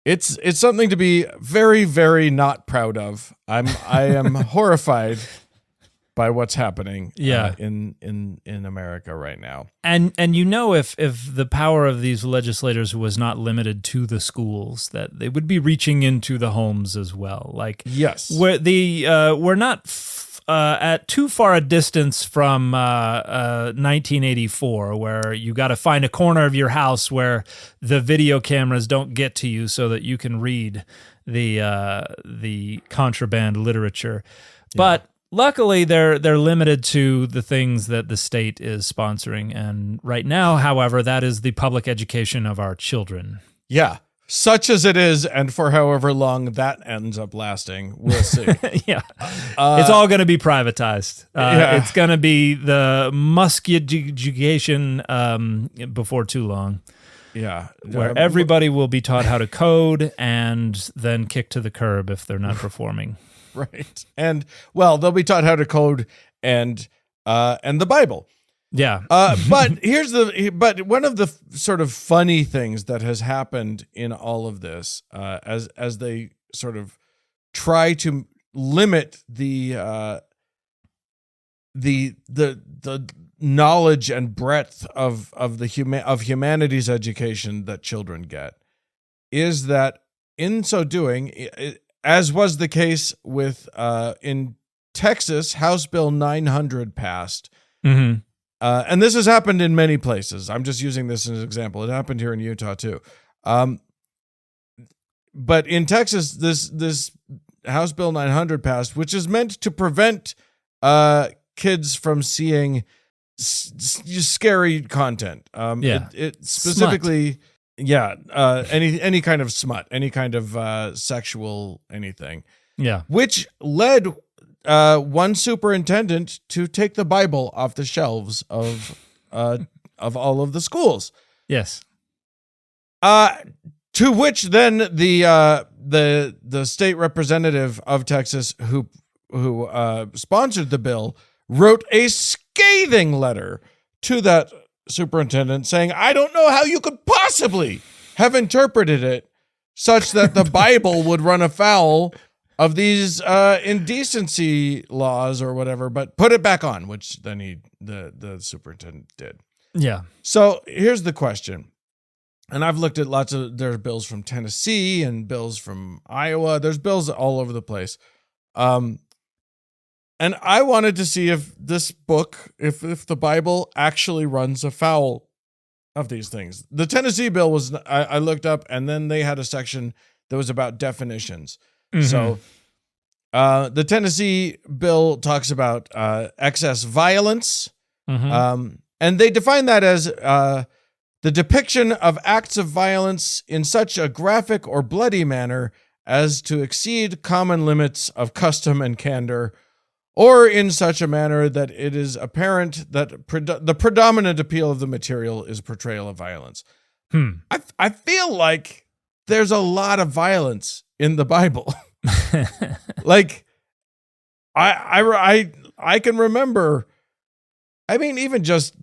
It's something to be very, very not proud of. I am horrified by what's happening in America right now. And if the power of these legislators was not limited to the schools, that they would be reaching into the homes as well. Like, yes, we're not at too far a distance from 1984, where you got to find a corner of your house where the video cameras don't get to you, so that you can read the contraband literature. Yeah. But luckily, they're limited to the things that the state is sponsoring. And right now, however, that is the public education of our children. Yeah. Such as it is, and for however long that ends up lasting, we'll see. Yeah. It's all going to be privatized. It's going to be the education before too long. Yeah. Where everybody will be taught how to code and then kicked to the curb if they're not performing. Right. And, well, they'll be taught how to code and the Bible. Yeah. But one of the sort of funny things that has happened in all of this, as they sort of try to limit the knowledge and breadth of humanities education that children get, is that in so doing, as was the case with in Texas, House Bill 900 passed. Mm-hmm. And this has happened in many places. I'm just using this as an example. It happened here in Utah too. But in Texas, this House Bill 900 passed, which is meant to prevent kids from seeing scary content. It specifically, any kind of smut, any kind of sexual anything. Yeah, which led one superintendent to take the Bible off the shelves of all of the schools. Yes. To which then the state representative of Texas who sponsored the bill wrote a scathing letter to that superintendent saying, "I don't know how you could possibly have interpreted it such that the Bible would run afoul of these indecency laws or whatever, but put it back on," which then the superintendent did. Yeah. So here's the question. And I've looked at there's bills from Tennessee and bills from Iowa. There's bills all over the place. And I wanted to see if this book, if the Bible actually runs afoul of these things. The Tennessee bill was, I looked up, and then they had a section that was about definitions. Mm-hmm. So the Tennessee bill talks about excess violence. Mm-hmm. And they define that as the depiction of acts of violence in such a graphic or bloody manner as to exceed common limits of custom and candor, or in such a manner that it is apparent that the predominant appeal of the material is portrayal of violence. I feel like there's a lot of violence in the Bible. Like, I can remember. I mean, even just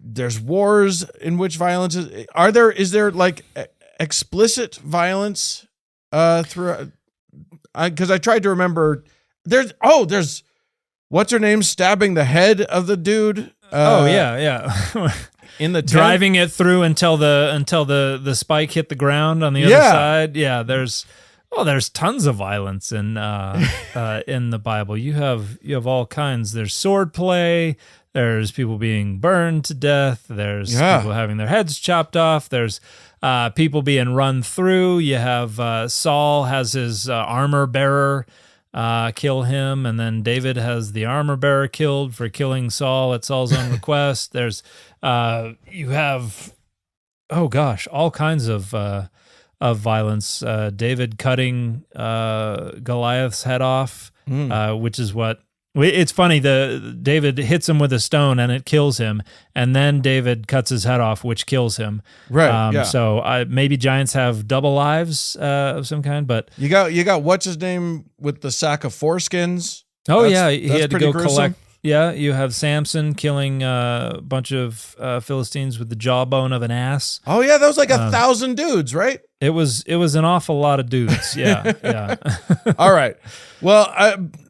there's wars in which violence is there like explicit violence through? Because I tried to remember. There's what's her name stabbing the head of the dude. Yeah. In the driving it through until the spike hit the ground on the other side. Yeah, there's tons of violence in the Bible. You have all kinds. There's sword play. There's people being burned to death. There's people having their heads chopped off. There's people being run through. You have Saul has his armor bearer kill him, and then David has the armor bearer killed for killing Saul at Saul's own request. There's you have all kinds of violence. David cutting Goliath's head off, which is what. It's funny, David hits him with a stone and it kills him, and then David cuts his head off, which kills him. Right. So maybe giants have double lives of some kind, but you got what's his name with the sack of foreskins? He had to go gruesome. collect. Yeah, you have Samson killing a bunch of Philistines with the jawbone of an ass. Oh yeah, that was like 1,000 dudes, right? It was an awful lot of dudes. Yeah. All right. Well,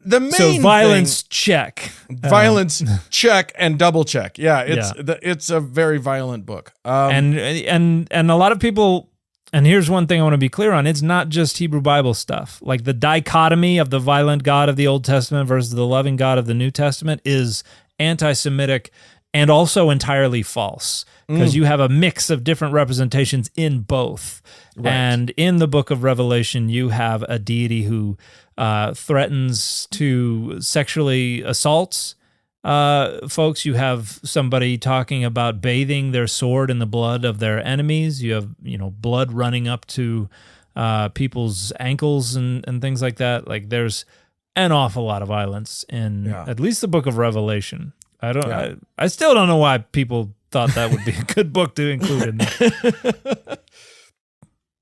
the main violence check, violence check, and double check. Yeah, it's a very violent book. And a lot of people. And here's one thing I want to be clear on. It's not just Hebrew Bible stuff. Like the dichotomy of the violent God of the Old Testament versus the loving God of the New Testament is anti-Semitic and also entirely false, because you have a mix of different representations in both. Right. And in the book of Revelation, you have a deity who threatens to sexually assault folks. You have somebody talking about bathing their sword in the blood of their enemies. You have, blood running up to people's ankles and things like that. Like, there's an awful lot of violence in at least the book of Revelation. I still don't know why people thought that would be a good book to include in there.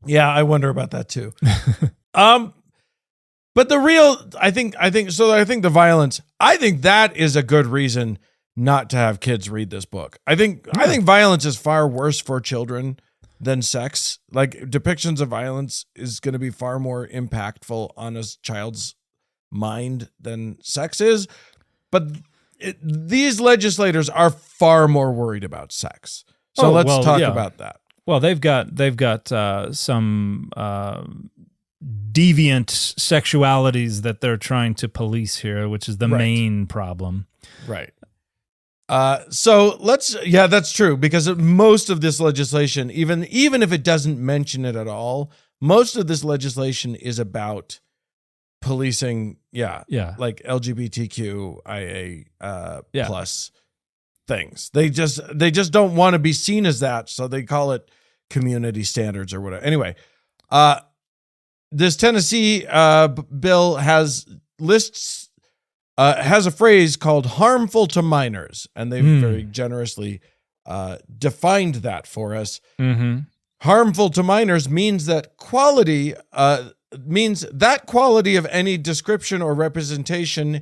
Yeah, I wonder about that too. But the real, I think the violence, I think that is a good reason not to have kids read this book. I think violence is far worse for children than sex. Like, depictions of violence is going to be far more impactful on a child's mind than sex is. But these legislators are far more worried about sex. So let's talk about that. Well, they've got some deviant sexualities that they're trying to police here, which is the main problem. Right. So that's true, because most of this legislation, even if it doesn't mention it at all, most of this legislation is about policing, like LGBTQIA plus things. They just don't want to be seen as that, so they call it community standards or whatever. Anyway, this Tennessee bill has a phrase called "harmful to minors," and they've very generously defined that for us. Mm-hmm. Harmful to minors means that quality of any description or representation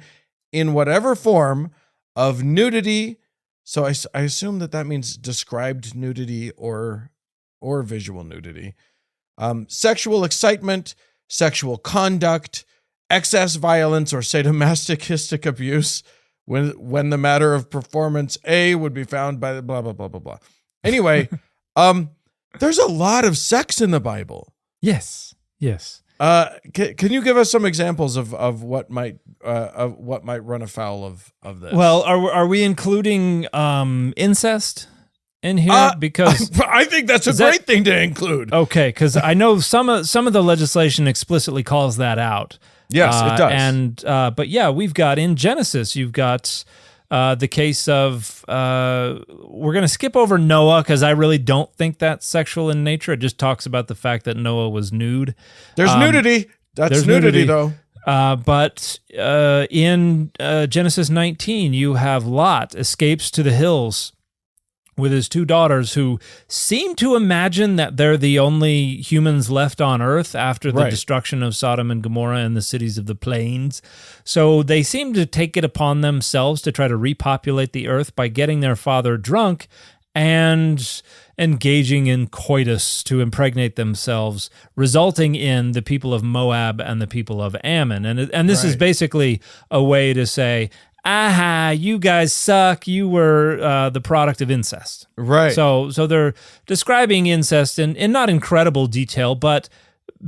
in whatever form of nudity. So I assume that means described nudity or visual nudity, sexual excitement, sexual conduct, excess violence, or sadomasochistic abuse when the matter of performance A would be found by the blah, blah, blah, blah, blah. Anyway, there's a lot of sex in the Bible. Yes. Can you give us some examples of what might run afoul of this? Well, are we including incest in here? Because I think that's a great thing to include. Okay, because I know some of the legislation explicitly calls that out. Yes, it does. And but yeah, we've got in Genesis, you've got the case of we're going to skip over Noah, because I really don't think that's sexual in nature. It just talks about the fact that Noah was nude. There's nudity. There's nudity though. But in Genesis 19, you have Lot escapes to the hills with his two daughters, who seem to imagine that they're the only humans left on earth after the destruction of Sodom and Gomorrah and the cities of the plains. So they seem to take it upon themselves to try to repopulate the earth by getting their father drunk and engaging in coitus to impregnate themselves, resulting in the people of Moab and the people of Ammon. And this is basically a way to say, aha, you guys suck. You were the product of incest. Right. So they're describing incest in not incredible detail, but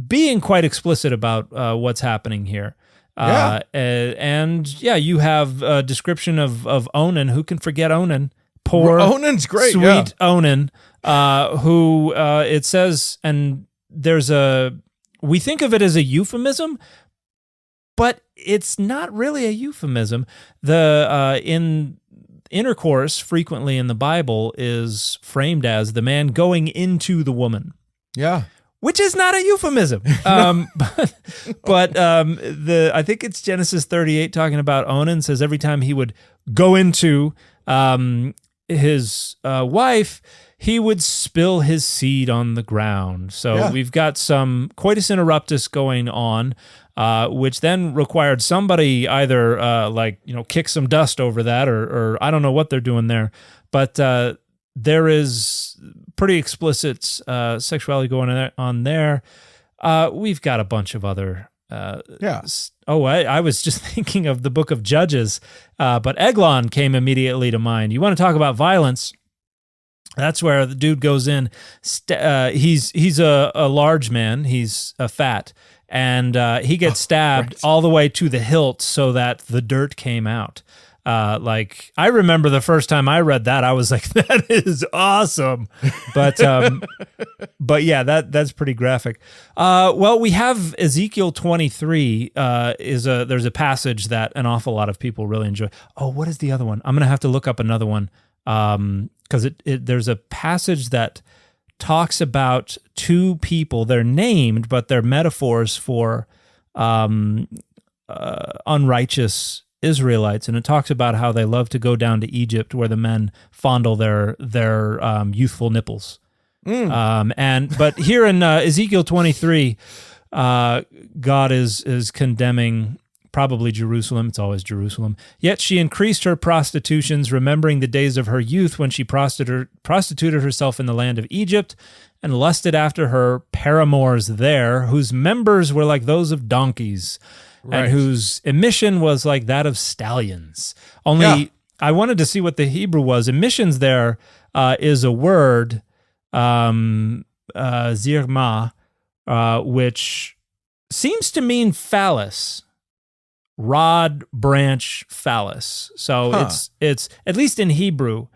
being quite explicit about what's happening here. You have a description of Onan. Who can forget Onan? Poor Onan's great. Sweet Onan, who it says, and we think of it as a euphemism, but it's not really a euphemism. In intercourse, frequently in the Bible, is framed as the man going into the woman. Yeah. Which is not a euphemism. But I think it's Genesis 38 talking about Onan, says every time he would go into his wife, he would spill his seed on the ground. So we've got some coitus interruptus going on, which then required somebody either kick some dust over that, or I don't know what they're doing there. But there is pretty explicit sexuality going on there. We've got a bunch of other. I was just thinking of the book of Judges, but Eglon came immediately to mind. You want to talk about violence? That's where the dude goes in. He's a large man. He's fat, and he gets stabbed all the way to the hilt so that the dirt came out. Like I remember the first time I read that, I was like, "That is awesome," but yeah, that's pretty graphic. Well, we have Ezekiel 23. There's a passage that an awful lot of people really enjoy. Oh, what is the other one? I'm gonna have to look up another one because there's a passage that talks about two people. They're named, but they're metaphors for unrighteous Israelites, and it talks about how they love to go down to Egypt where the men fondle their youthful nipples. But here in Ezekiel 23, God is condemning probably Jerusalem. It's always Jerusalem. Yet she increased her prostitutions, remembering the days of her youth when she prostituted herself in the land of Egypt and lusted after her paramours there, whose members were like those of donkeys. Right. And whose emission was like that of stallions. Only I wanted to see what the Hebrew was. Emissions there is a word, zirma, which seems to mean phallus, rod, branch, phallus. So it's at least in Hebrew,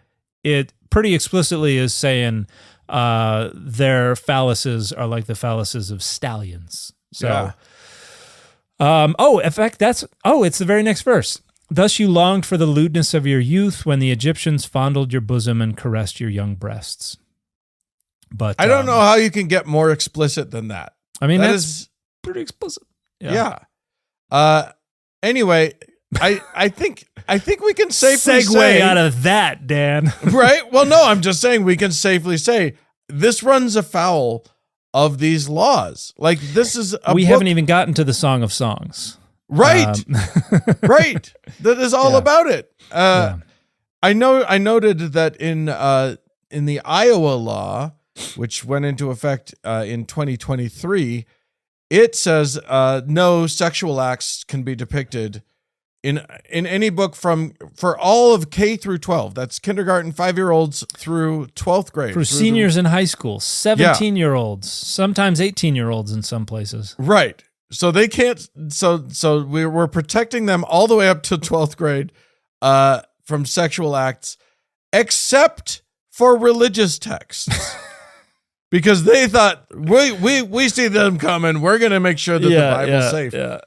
it pretty explicitly is saying their phalluses are like the phalluses of stallions. So. Yeah. In fact, it's the very next verse. Thus you longed for the lewdness of your youth when the Egyptians fondled your bosom and caressed your young breasts. But I don't know how you can get more explicit than that. I mean, that's pretty explicit. Yeah. Anyway, I think we can safely segue out of that, Dan. Right? Well, no, I'm just saying we can safely say this runs afoul of these laws. Like this is we haven't even gotten to the Song of Songs. Right. Right. That is all about it. I noted that in the Iowa law, which went into effect in 2023, it says no sexual acts can be depicted in any book for all of K through 12. That's kindergarten, 5-year-olds through 12th grade. For seniors in high school, 17-year-olds, sometimes 18-year-olds in some places. Right. So they can't, so we're protecting them all the way up to 12th grade from sexual acts, except for religious texts. Because they thought, we see them coming, we're going to make sure that the Bible's safe. Yeah.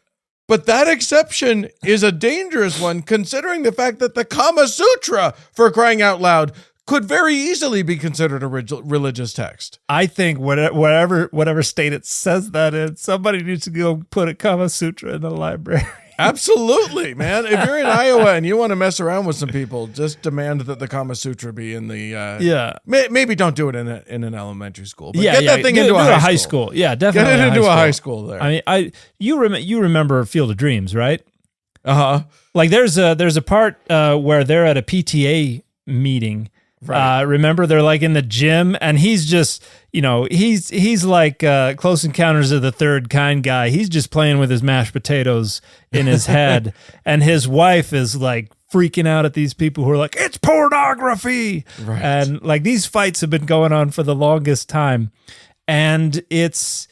But that exception is a dangerous one, considering the fact that the Kama Sutra, for crying out loud, could very easily be considered a religious text. I think whatever state it says that in, somebody needs to go put a Kama Sutra in the library. Absolutely, man. If you're in Iowa and you want to mess around with some people, just demand that the Kama Sutra be in the maybe don't do it in an elementary school, but get that thing into a high school. Yeah, definitely get it into a high school there. I mean, you remember Field of Dreams, right? Like there's a part where they're at a PTA meeting. Right. Remember, they're like in the gym, and he's just, he's like Close Encounters of the Third Kind guy. He's just playing with his mashed potatoes in his head, and his wife is like freaking out at these people who are like, it's pornography. Right. And like these fights have been going on for the longest time, and it's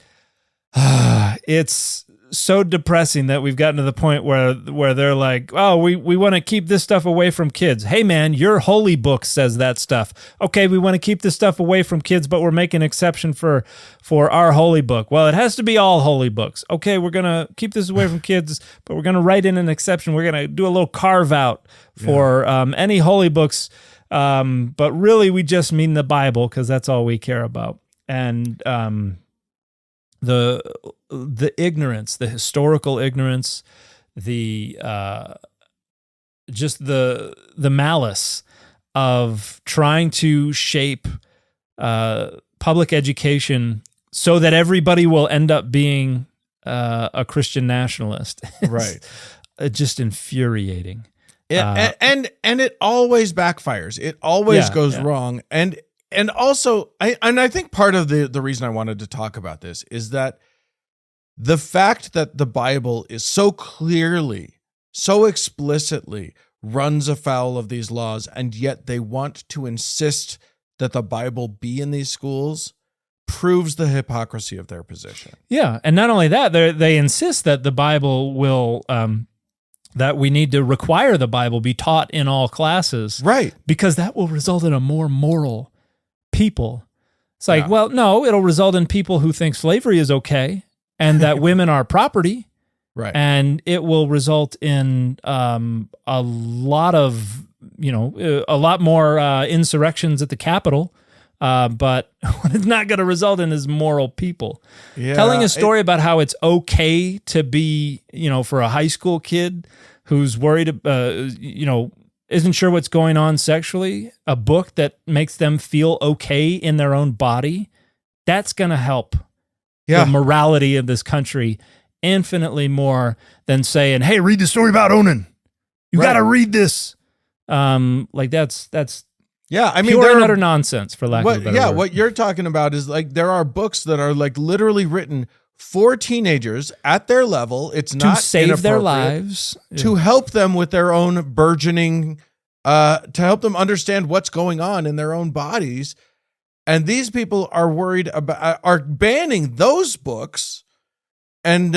so depressing that we've gotten to the point where they're like, oh, we want to keep this stuff away from kids. Hey, man, your holy book says that stuff. Okay, we want to keep this stuff away from kids, but we're making an exception for our holy book. Well, it has to be all holy books. Okay, we're going to keep this away from kids, but we're going to write in an exception. We're going to do a little carve out for any holy books, but really we just mean the Bible because that's all we care about. And the ignorance, the historical ignorance, the just the malice of trying to shape public education so that everybody will end up being a Christian nationalist. Right. Just infuriating. And it always backfires. It always goes wrong. And also, I think part of the reason I wanted to talk about this is that the fact that the Bible is so clearly, so explicitly runs afoul of these laws, and yet they want to insist that the Bible be in these schools proves the hypocrisy of their position. Yeah, and not only that, they insist that the Bible will that we need to require the Bible be taught in all classes. Right. Because that will result in a more moral people. It's like, well, no, it'll result in people who think slavery is okay and that women are property. Right. And it will result in a lot of, a lot more insurrections at the Capitol. But what it's not going to result in is moral people. Yeah, telling a story about how it's okay to be, for a high school kid who's worried, isn't sure what's going on sexually, a book that makes them feel okay in their own body, that's going to help the morality of this country infinitely more than saying, hey, read the story about Onan. You got to read this. That's yeah, I mean, pure and utter nonsense, for lack of a better word. What you're talking about is like there are books that are like literally written for teenagers at their level. It's not to save their lives, to help them with their own burgeoning, to help them understand what's going on in their own bodies. And these people are worried about, are banning those books. And,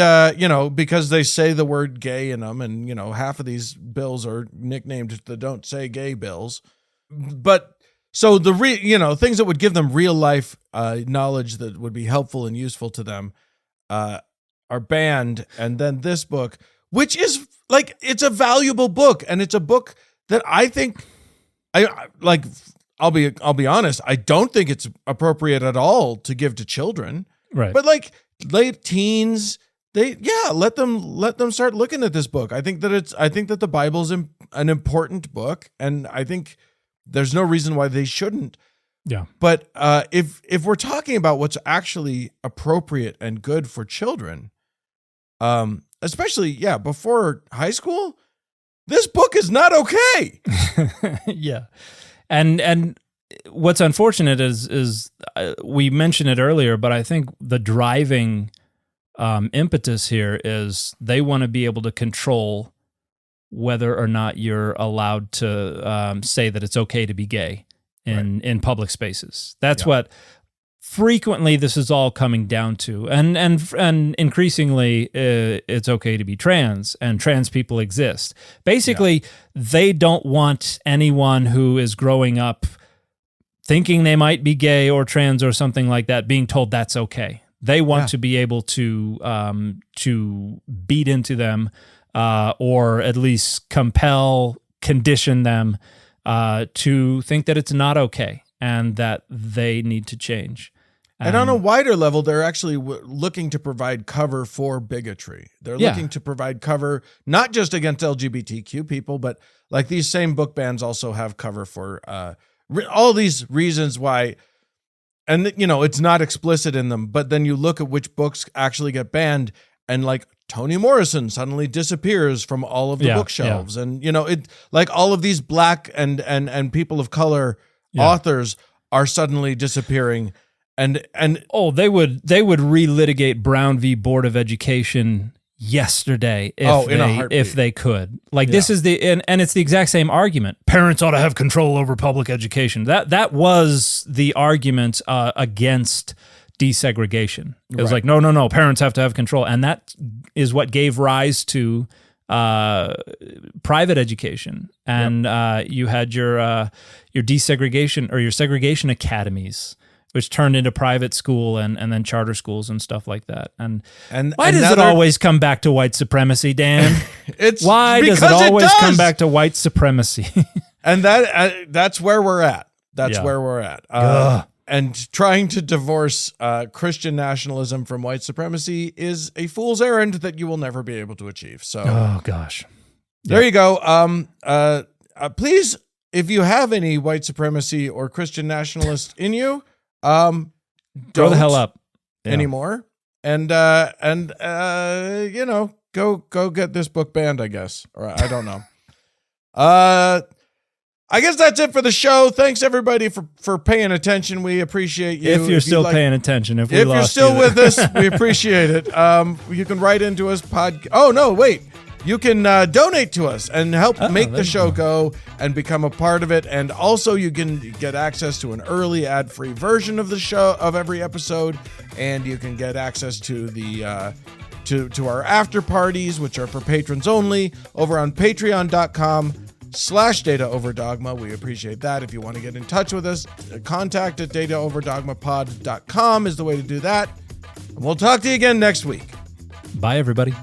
because they say the word gay in them, and, half of these bills are nicknamed the Don't Say Gay bills. But so things that would give them real life knowledge that would be helpful and useful to them are banned. And then this book, which is like, it's a valuable book, and it's a book that I think I'll be honest, I don't think it's appropriate at all to give to children. Right. But like late teens, let them start looking at this book. I think that the Bible's an important book, and I think there's no reason why they shouldn't. Yeah. But if we're talking about what's actually appropriate and good for children, especially before high school, this book is not okay. Yeah. And what's unfortunate is we mentioned it earlier, but I think the driving impetus here is they want to be able to control whether or not you're allowed to say that it's okay to be gay in public spaces. That's what frequently this is all coming down to. And increasingly it's okay to be trans, and trans people exist. Basically, they don't want anyone who is growing up thinking they might be gay or trans or something like that being told that's okay. They want to be able to beat into them or at least condition them to think that it's not okay and that they need to change. And on a wider level, they're actually looking to provide cover for bigotry. They're looking to provide cover not just against LGBTQ people, but like these same book bans also have cover for all these reasons why. And, it's not explicit in them, but then you look at which books actually get banned, and like Toni Morrison suddenly disappears from all of the bookshelves. And, it like all of these Black and people of color authors are suddenly disappearing. And they would relitigate Brown v. Board of Education yesterday if they could. Like this is and it's the exact same argument. Parents ought to have control over public education. That was the argument against desegregation. It was like, no, parents have to have control. And that is what gave rise to private education. And you had your desegregation or your segregation academies, which turned into private school and then charter schools and stuff like that. And why does it always come back to white supremacy, Dan? Why does it always come back to white supremacy? And that's where we're at. That's where we're at. And trying to divorce Christian nationalism from white supremacy is a fool's errand that you will never be able to achieve. So, oh gosh, there you go. Please, if you have any white supremacy or Christian nationalist in you, grow the hell up anymore. And go get this book banned, I guess. Or I don't know. I guess that's it for the show. Thanks everybody for paying attention. We appreciate you. If you're still paying attention, if you're still with us, we appreciate it. You can write into us you can donate to us and help make the show go and become a part of it. And also you can get access to an early ad-free version of the show, of every episode. And you can get access to the to our after parties, which are for patrons only, over on patreon.com/Data Over Dogma. We appreciate that. If you want to get in touch with us, contact at dataoverdogmapod.com is the way to do that. And we'll talk to you again next week. Bye, everybody.